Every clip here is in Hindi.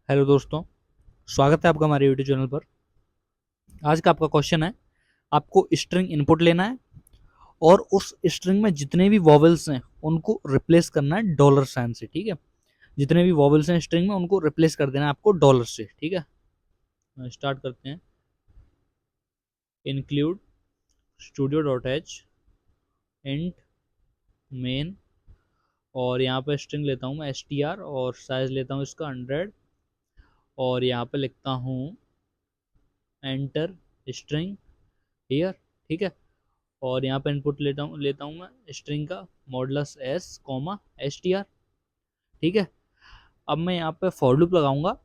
हेलो दोस्तों, स्वागत है आपका हमारे यूट्यूब चैनल पर। आज का आपका क्वेश्चन है, आपको स्ट्रिंग इनपुट लेना है और उस स्ट्रिंग में जितने भी वॉवेल्स हैं उनको रिप्लेस करना है डॉलर साइन से। ठीक है, जितने भी वॉवेल्स हैं स्ट्रिंग में उनको रिप्लेस कर देना है आपको डॉलर से। ठीक है, स्टार्ट करते हैं। Include studio dot H int main, और यहाँ पे स्ट्रिंग लेता हूँ मैं str और साइज लेता हूँ इसका 100, और यहाँ पे लिखता हूँ एंटर स्ट्रिंग हियर। ठीक है, और यहाँ पे इनपुट लेता हूँ मैं स्ट्रिंग का मॉडुलस एस कॉमा str। ठीक है, अब मैं यहाँ पे फॉर लूप लगाऊंगा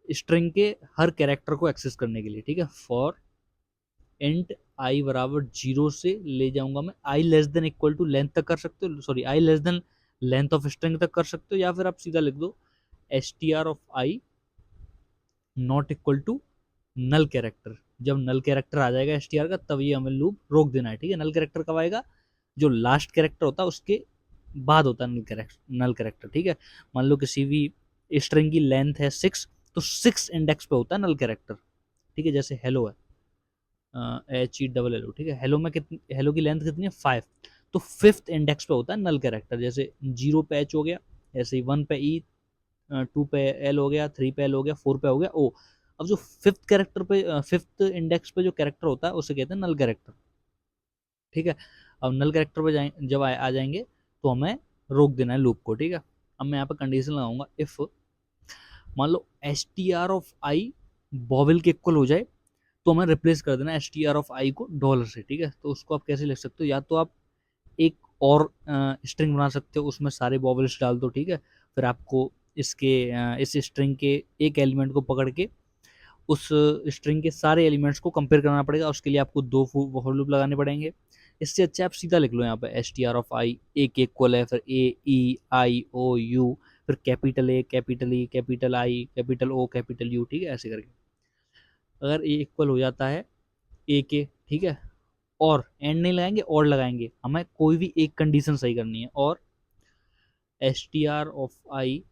स्ट्रिंग के हर कैरेक्टर को एक्सेस करने के लिए। ठीक है, फॉर इंट आई बराबर 0 से ले जाऊंगा मैं I less than equal to length तक कर सकते हो, sorry I less than length of string तक कर सकते हो, या फिर आप सीधा लिख दो str of i not equal to null character. जब नल कैरेक्टर आ जाएगा str का तब ये हमें लूप रोक देना है। ठीक है, नल कैरेक्टर कब आएगा? जो लास्ट कैरेक्टर होता है उसके बाद होता है नल कैरेक्टर। ठीक है, मान लो किसी भी स्ट्रिंग की लेंथ है 6, तो 6 इंडेक्स पे होता है नल कैरेक्टर। ठीक है, जैसे हेलो है, HELLO। ठीक है, हेलो में कितनी, हेलो की लेंथ कितनी है 5, तो 5th इंडेक्स पे होता है नल कैरेक्टर। जैसे 0 पे H हो गया, ऐसे ही 1 पे E, 2 पे L हो गया, 3 पे L हो गया, 4 पे हो गया O। अब जो 5th कैरेक्टर पे 5th इंडेक्स पे जो कैरेक्टर होता है उसे कहते हैं नल कैरेक्टर। ठीक है, अब नल कैरेक्टर पे जब आ जाएंगे तो हमें रोक देना है लूप को। ठीक है, अब मैं यहाँ पे कंडीशन लगाऊंगा, इफ मान लो str ऑफ आई बॉबल के इक्वल हो जाए तो हमें रिप्लेस कर देना str ऑफ आई को डॉलर से। ठीक है, तो उसको आप कैसे लिख सकते हो, या तो आप एक और स्ट्रिंग बना सकते हो, उसमें सारे बॉबल्स डाल दो। ठीक है, फिर आपको इस स्ट्रिंग के एक एलिमेंट को पकड़ के उस स्ट्रिंग के सारे एलिमेंट्स को कंपेयर करना पड़ेगा, उसके लिए आपको दो फॉर लूप लगाने पड़ेंगे। इससे अच्छा आप सीधा लिख लो यहाँ पे str ऑफ आई ए के इक्वल है, फिर AEIOU, फिर capital A capital E capital I capital O capital U. ठीक है, ऐसे करके अगर ए इक्वल हो जाता है ए के, ठीक है, और एंड नहीं लगाएंगे और लगाएंगे, हमें कोई भी एक कंडीशन सही करनी है, और str ऑफ आई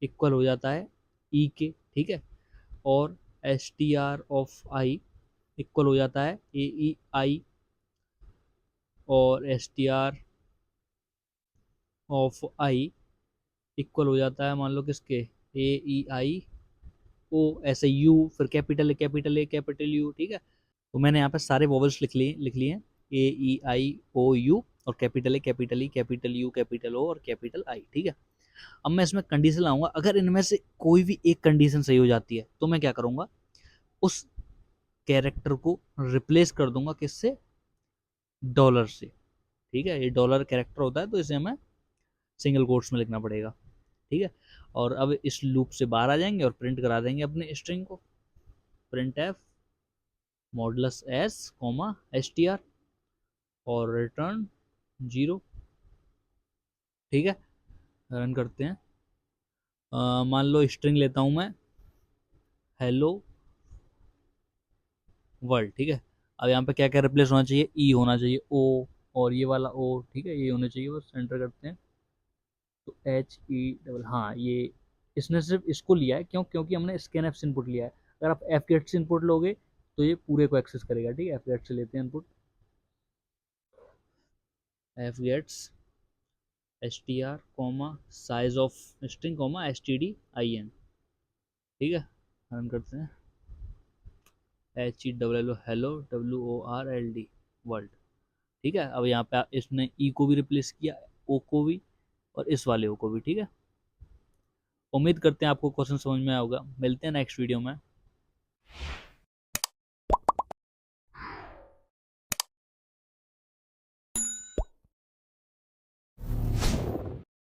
इक्वल हो जाता है ई के। ठीक है, और str ऑफ आई इक्वल हो जाता है AEI, और str ऑफ आई इक्वल हो जाता है मान लो किसके, AEI O, ऐसे यू, फिर capital A capital A capital U. ठीक है, तो मैंने यहाँ पे सारे वॉवल्स लिख लिए हैं, AEIOU, और capital A capital E capital U capital O और कैपिटल आई। ठीक है, अब मैं इसमें कंडीशन लाऊंगा, अगर इनमें से कोई भी एक कंडीशन सही हो जाती है तो मैं क्या करूंगा, उस कैरेक्टर को रिप्लेस कर दूंगा किससे, डॉलर से। ठीक है, ये डॉलर कैरेक्टर होता है तो इसे हमें सिंगल कोट्स में लिखना पड़ेगा। ठीक है, और अब इस लूप से बाहर आ जाएंगे और प्रिंट करा देंगे अपने स्ट्रिंग को, print F modulus S comma str और रिटर्न 0। ठीक है, रन करते हैं। मान लो स्ट्रिंग लेता हूं मैं हेलो वर्ल्ड। ठीक है, अब यहाँ पे क्या क्या रिप्लेस होना चाहिए, ई होना चाहिए, ओ, और ये वाला ओ। ठीक है, ये होने चाहिए, बस एंटर करते हैं तो HE, हाँ ये इसने सिर्फ इसको लिया है, क्योंकि हमने स्कैन एफ से इनपुट लिया है। अगर आप एफ गेट से इनपुट लोगे तो ये पूरे को एक्सेस करेगा। ठीक है, एफ गेट से लेते हैं input, F gets str comma size of string comma stdin। ठीक है, रन करते हैं, HELLO हेलो WORLD वर्ल्ड। ठीक है, अब यहाँ पे इसने ई को भी रिप्लेस किया, ओ को भी, और इस वाले ओ को भी। ठीक है, उम्मीद करते हैं आपको क्वेश्चन समझ में आया होगा। मिलते हैं नेक्स्ट वीडियो में।